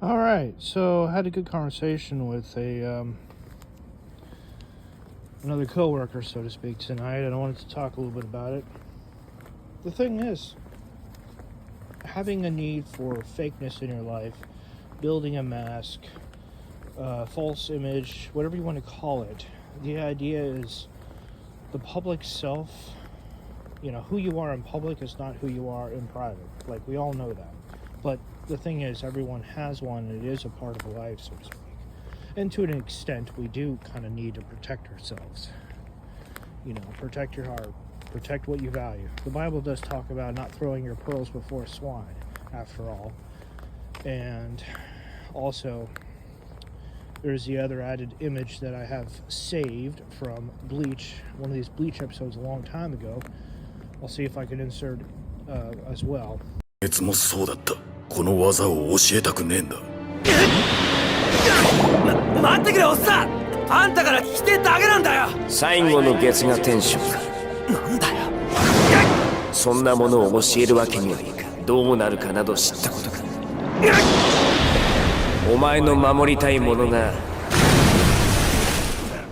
All right, so I had a good conversation with another coworker, so to speak, tonight, and I wanted to talk a little bit about it. The thing is, having a need for fakeness in your life, building a mask, false image, whatever you want to call it, the idea is the public self, who you are in public is not who you are in private. Like, we all know that. But the thing is, everyone has one, and it is a part of life, so to speak. And to an extent, we do kind of need to protect ourselves. Protect your heart, protect what you value. The Bible does talk about not throwing your pearls before swine, after all. And also, there's the other added image that I have saved from Bleach, one of these Bleach episodes a long time ago. I'll see if I can insert as well. いつもそうだった。この技を教えたくねえんだ。待ってくれおっさん。あんたから聞きてえだけなんだよ。最後の月が天使か。なんだよ。そんなものを教えるわけにはいかん。どうなるかなど知ったことか。お前の守りたいものが。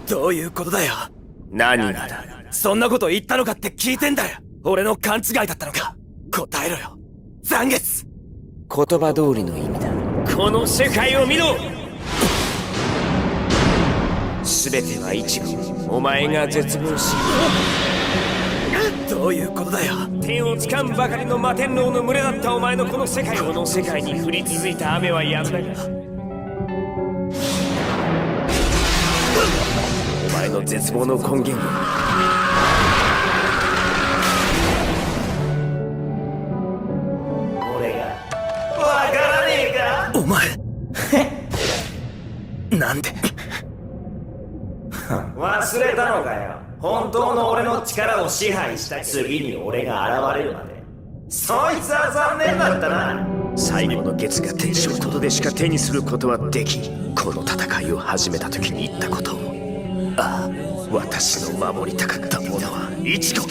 どういうことだよ。何がだ。そんなこと言ったのかって聞いてんだよ。俺の勘違いだったのか。答えろよ。残月。言葉通りの意味だ。この世界を見ろ。すべては一部。お前が絶望し。どういうことだよ。天をつかんばかりの摩天楼の群れだったお前のこの世界。この世界に降り続いた雨は止んだが。お前の絶望の根源は。お前なんで忘れたのかよ。本当の俺の力を支配した次に俺が現れるまで。そいつは残念だったな。最後の月が天使のことでしか手にすることはできん。この戦いを始めた時に言ったことを。ああ、私の守りたかったものはイチゴ。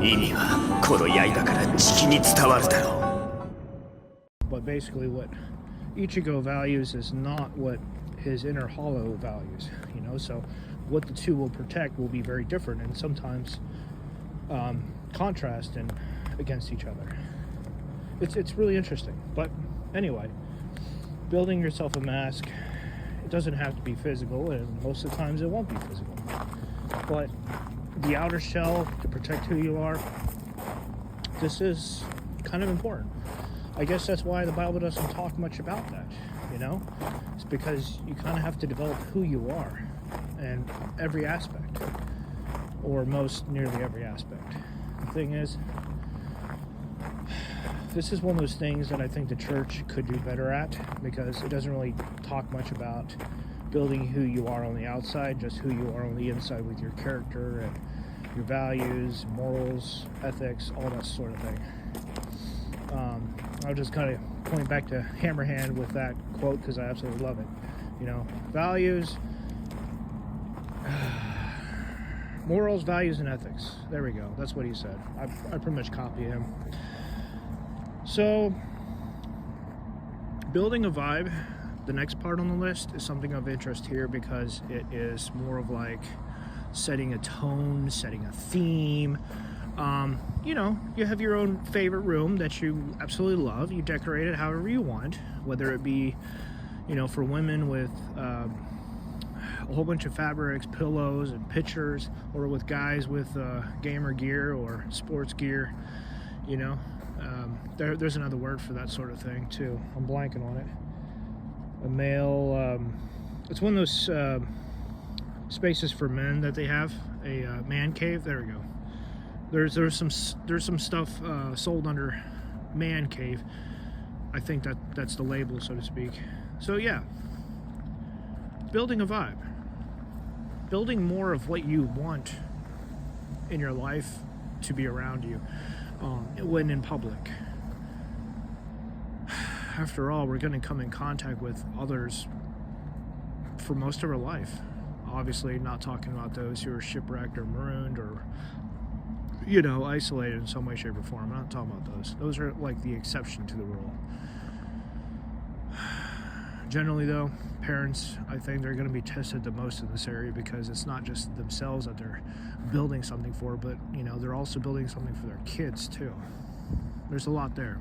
意味はこの刃からじきに伝わるだろう。But basically what Ichigo values is not what his inner hollow values, so what the two will protect will be very different and sometimes contrast and against each other. It's really interesting. But anyway, building yourself a mask, it doesn't have to be physical, and most of the times it won't be physical. But the outer shell to protect who you are, this is kind of important. I guess that's why the Bible doesn't talk much about that, It's because you kind of have to develop who you are in every aspect, or most nearly every aspect. The thing is, this is one of those things that I think the church could do better at, because it doesn't really talk much about building who you are on the outside, just who you are on the inside with your character and your values, morals, ethics, all that sort of thing. I'll just kind of point back to Hammerhand with that quote because I absolutely love it. Values, morals, values, and ethics. There we go. That's what he said. I pretty much copy him. So, building a vibe, the next part on the list is something of interest here because it is more of like setting a tone, setting a theme. You have your own favorite room that you absolutely love. You decorate it however you want, whether it be, for women with a whole bunch of fabrics, pillows, and pictures, or with guys with gamer gear or sports gear, There's another word for that sort of thing, too. I'm blanking on it. A male, it's one of those spaces for men that they have, a man cave. There we go. There's some stuff sold under man cave. I think that's the label, so to speak. So yeah, building a vibe, building more of what you want in your life to be around you when in public. After all, we're going to come in contact with others for most of our life. Obviously, not talking about those who are shipwrecked or marooned or isolated in some way, shape, or form. I'm not talking about those. Those are like the exception to the rule. Generally, though, parents, I think they're going to be tested the most in this area because it's not just themselves that they're building something for, but, you know, they're also building something for their kids, too. There's a lot there.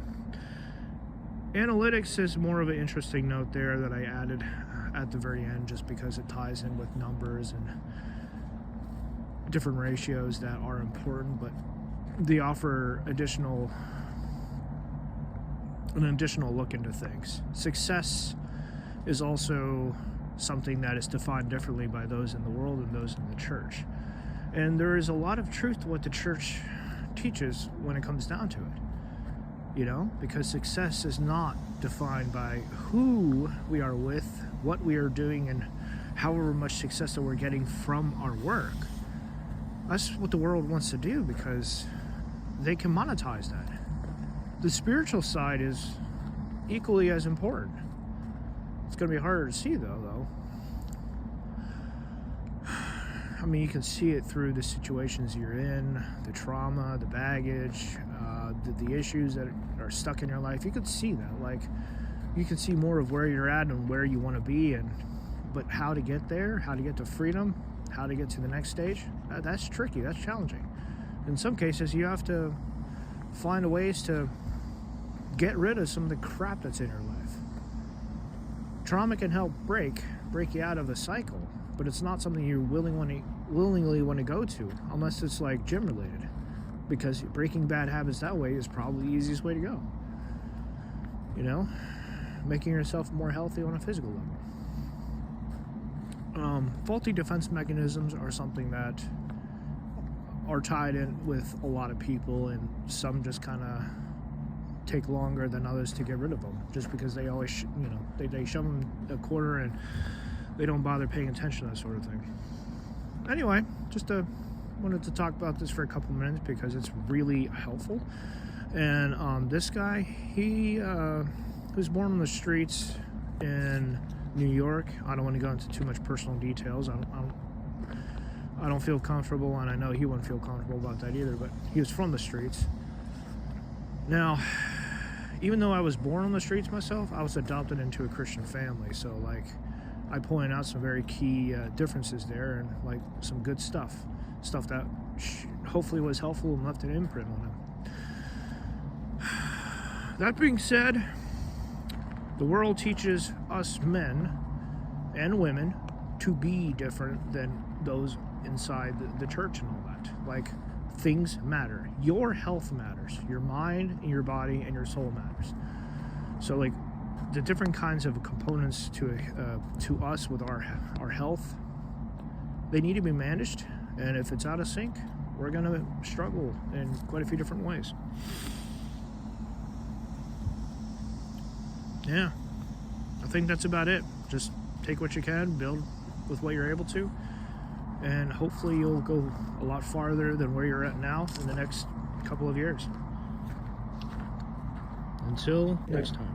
Analytics is more of an interesting note there that I added at the very end just because it ties in with numbers and different ratios that are important, but they offer an additional look into things. Success is also something that is defined differently by those in the world and those in the church. And there is a lot of truth to what the church teaches when it comes down to it. You know, because success is not defined by who we are with, what we are doing, and however much success that we're getting from our work. That's what the world wants to do because they can monetize that. The spiritual side is equally as important. It's going to be harder to see though. I mean, you can see it through the situations you're in, the trauma, the baggage, the issues that are stuck in your life. You can see that. Like, you can see more of where you're at and where you want to be, but how to get there, how to get to freedom, how to get to the next stage, that's tricky, that's challenging. In some cases, you have to find ways to get rid of some of the crap that's in your life. Trauma can help break you out of a cycle, but it's not something you willingly want to go to unless it's like gym related, because breaking bad habits that way is probably the easiest way to go. You know, making yourself more healthy on a physical level. Faulty defense mechanisms are something that are tied in with a lot of people, and some just kind of take longer than others to get rid of them, just because they always, they shove them a quarter and they don't bother paying attention to that sort of thing. Anyway, just wanted to talk about this for a couple minutes because it's really helpful. And this guy, he was born on the streets in New York. I don't want to go into too much personal details. I don't feel comfortable, and I know he wouldn't feel comfortable about that either, but he was from the streets. Now, even though I was born on the streets myself, I was adopted into a Christian family, so like I pointed out some very key differences there, and like some good stuff that hopefully was helpful and left an imprint on him. That being said, the world teaches us men and women to be different than those inside the church and all that. Like, things matter. Your health matters. Your mind and your body and your soul matters. So like the different kinds of components to us with our health, they need to be managed. And if it's out of sync, we're going to struggle in quite a few different ways. Yeah, I think that's about it. Just take what you can, build with what you're able to, and hopefully you'll go a lot farther than where you're at now in the next couple of years. Until next time.